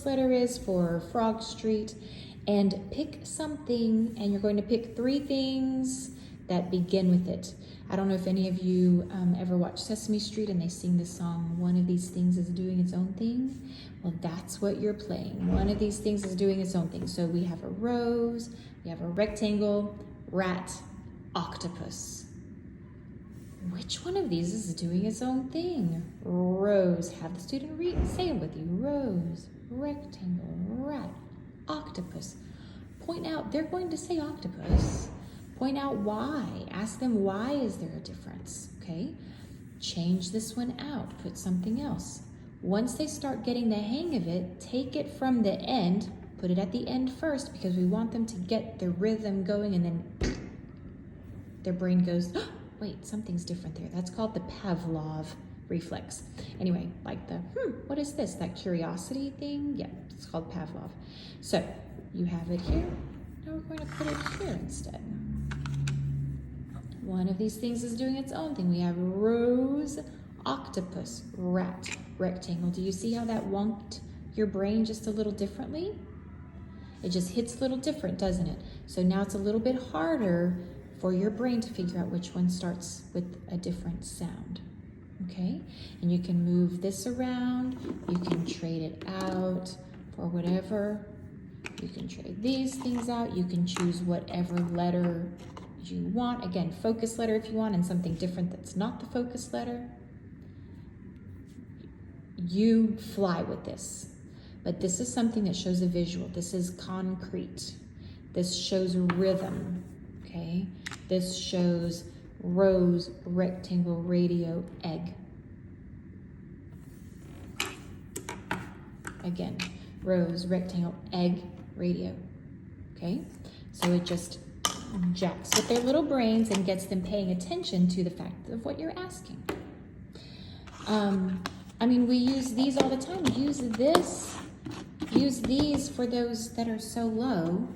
letter is for Frog Street, and pick something, and you're going to pick 3 things that begin with it. I don't know if any of you ever watch Sesame Street and they sing the song, one of these things is doing its own thing. Well, that's what you're playing. One of these things is doing its own thing. So we have a rose, we have a rectangle, rat, octopus. Which one of these is doing its own thing? Rose. Have the student say it with you. Rose, rectangle, rat, octopus. Point out, they're going to say octopus. Point out why. Ask them, why is there a difference? Okay? Change this one out. Put something else. Once they start getting the hang of it, take it from the end. Put it at the end first because we want them to get the rhythm going, and then their brain goes, oh, wait, something's different there. That's called the Pavlov reflex. Anyway, like the, what is this? That curiosity thing? Yeah, it's called Pavlov. So you have it here. Now we're going to put it here instead. One of these things is doing its own thing. We have rose, octopus, rat, rectangle. Do you see how that wonked your brain just a little differently? It just hits a little different, doesn't it? So now it's a little bit harder for your brain to figure out which one starts with a different sound, okay? And you can move this around, you can trade it out for whatever. You can trade these things out, you can choose whatever letter you want. Again, focus letter if you want, and something different that's not the focus letter. You fly with this. But this is something that shows a visual. This is concrete. This shows rhythm, okay? This shows rose, rectangle, radio, egg. Again, rose, rectangle, egg, radio, okay? So it just jacks with their little brains and gets them paying attention to the fact of what you're asking. I mean, we use these all the time. Use these for those that are so low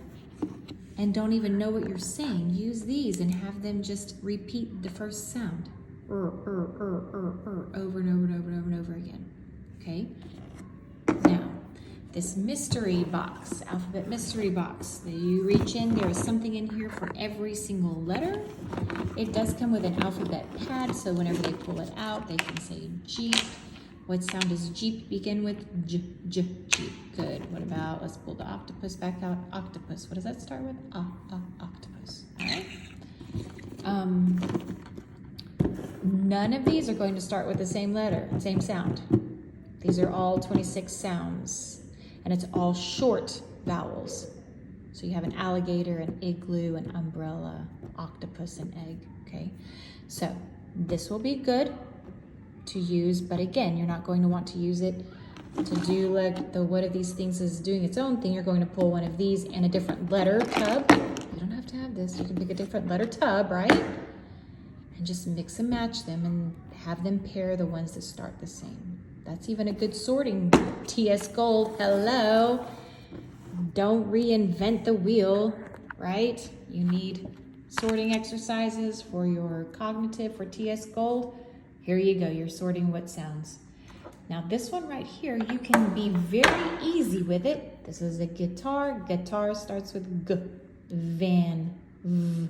and don't even know what you're saying. Use these and have them just repeat the first sound. Over and over and over and over and over again. Okay? Now, this mystery box, alphabet mystery box, that you reach in, there is something in here for every single letter. It does come with an alphabet pad, so whenever they pull it out, they can say Jeep. What sound does Jeep begin with? Jeep. Good. What about, let's pull the octopus back out. Octopus. What does that start with? Octopus. All right. None of these are going to start with the same letter, same sound. These are all 26 sounds, and it's all short vowels. So you have an alligator, an igloo, an umbrella, octopus, and egg, okay? So this will be good to use, but again, you're not going to want to use it to do like the what of these things is doing its own thing. You're going to pull one of these and a different letter tub. You don't have to have this. You can pick a different letter tub, right? And just mix and match them and have them pair the ones that start the same. That's even a good sorting. TS Gold, hello. Don't reinvent the wheel, right? You need sorting exercises for your cognitive for TS Gold. Here you go, you're sorting what sounds. Now this one right here, you can be very easy with it. This is a guitar. Guitar starts with G. Van, V,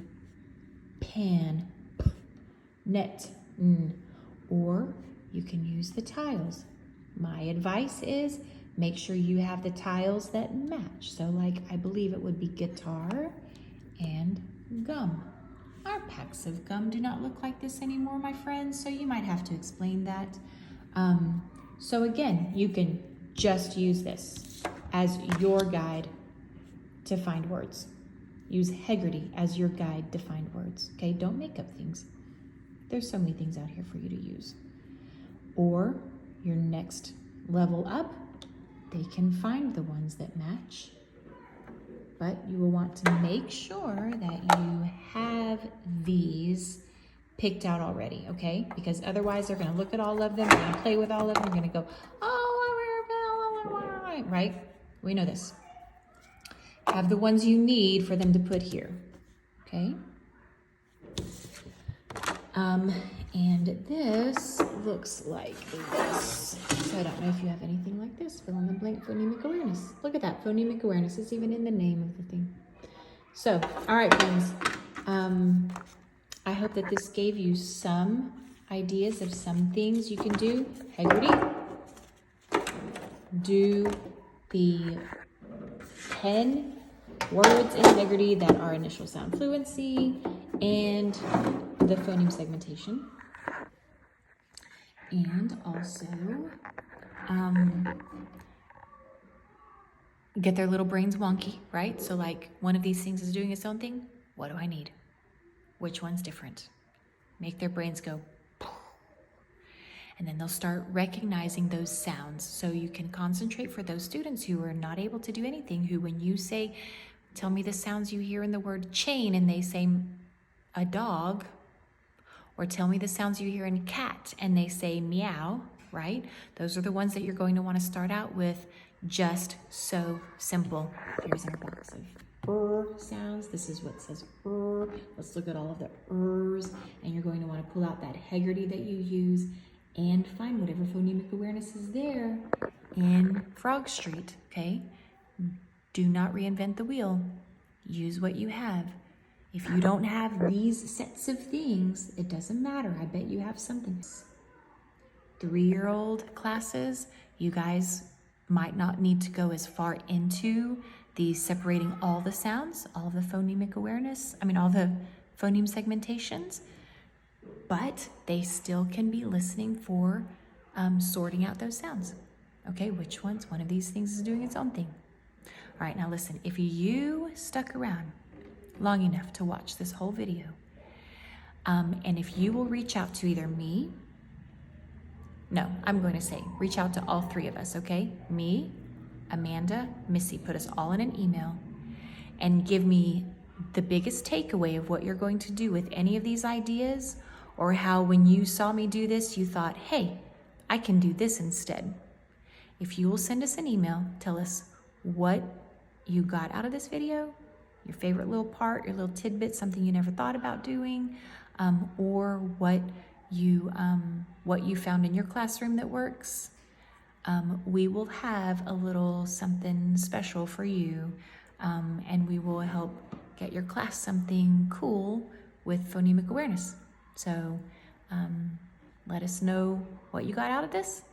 pan, P, net, N. Or you can use the tiles. My advice is make sure you have the tiles that match. So like, I believe it would be guitar and gum. Our packs of gum do not look like this anymore, my friends, so you might have to explain that. So again, you can just use this as your guide to find words. Use Heggerty as your guide to find words, okay? Don't make up things. There's so many things out here for you to use. Or your next level up, they can find the ones that match. But you will want to make sure that you have these picked out already, okay? Because otherwise they're gonna look at all of them, they're gonna play with all of them, they're gonna go, oh, right? We know this. Have the ones you need for them to put here, okay? And this looks like this. So I don't know if you have anything like this. Fill in the blank phonemic awareness. Look at that, phonemic awareness. It's even in the name of the thing. So, all right, friends. I hope that this gave you some ideas of some things you can do. Haggerty. Do the 10 words in Haggerty that are initial sound fluency and the phoneme segmentation. And also get their little brains wonky, right? So like one of these things is doing its own thing. What do I need? Which one's different? Make their brains go, and then they'll start recognizing those sounds. So you can concentrate for those students who are not able to do anything, who when you say, tell me the sounds you hear in the word chain, and they say a dog, or tell me the sounds you hear in cat, and they say meow, right? Those are the ones that you're going to want to start out with. Just so simple. Here's our box of sounds. This is what says Let's look at all of the ers, and you're going to want to pull out that Haggerty that you use and find whatever phonemic awareness is there in Frog Street, okay? Do not reinvent the wheel. Use what you have. If you don't have these sets of things, it doesn't matter. I bet you have something. 3-year-old classes, you guys might not need to go as far into the separating all the sounds, all the phonemic awareness, all the phoneme segmentations, but they still can be listening for sorting out those sounds. Okay, which ones? One of these things is doing its own thing. All right, now listen, if you stuck around long enough to watch this whole video, and if you will reach out to either me, I'm going to say reach out to all 3 of us, okay? Me, Amanda, Missy, put us all in an email and give me the biggest takeaway of what you're going to do with any of these ideas, or how when you saw me do this, you thought, hey, I can do this instead. If you will send us an email, tell us what you got out of this video, your favorite little part, your little tidbit, something you never thought about doing, or what you found in your classroom that works. We will have a little something special for you, and we will help get your class something cool with phonemic awareness. So let us know what you got out of this,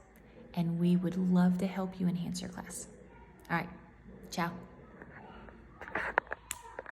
and we would love to help you enhance your class. All right, ciao.